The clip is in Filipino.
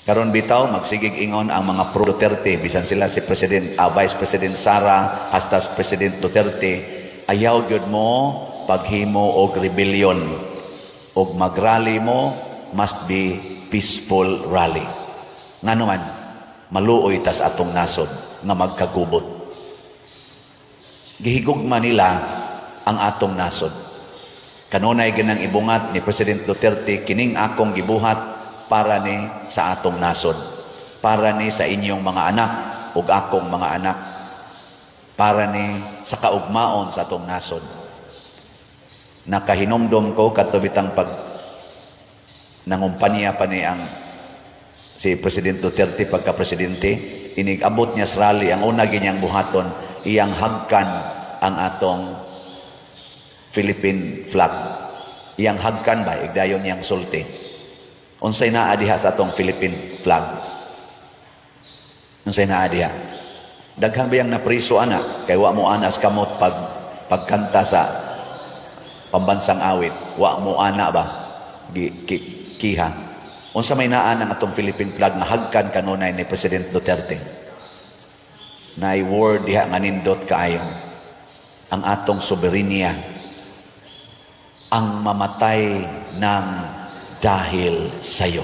Karon bitaw magsigig ingon ang mga pro Duterte, bisan sila si Vice President Sara hasta si President Duterte, ayaw gyud mo paghimo og rebellion og magrally mo must be peaceful rally. Ngano man maluoy tas atong nasod nga magkagubot. Gihigugma nila ang atong nasod. Kanunay ginang ibungat ni President Duterte, kining akong gibuhat para ni sa atong nasod, para ni sa inyong mga anak ug akong mga anak, para ni sa kaugmaon sa atong nasod. Nakahinumdom ko katubitang pag nangumpanya pa ni ang si President Duterte pagka-presidente, inigabot niya sa rally, ang una ganyang buhaton, iyang hagkan ang atong Philippine flag. Iyang hagkan ba, igdayon niyang sulti. Unsay naa diha sa atong Philippine flag? Unsay naa diha? Daghang bayang napriso ana, kay wa mo anas kamot pagkanta sa pambansang awit. Wa mo ana ba? Kiha. Unsa may naa ang atong Philippine flag nga hagkan kanunay ni President Duterte? Naay word diha nga nindot kaayo. Ang atong soberenya, ang mamatay ng dahil sa'yo.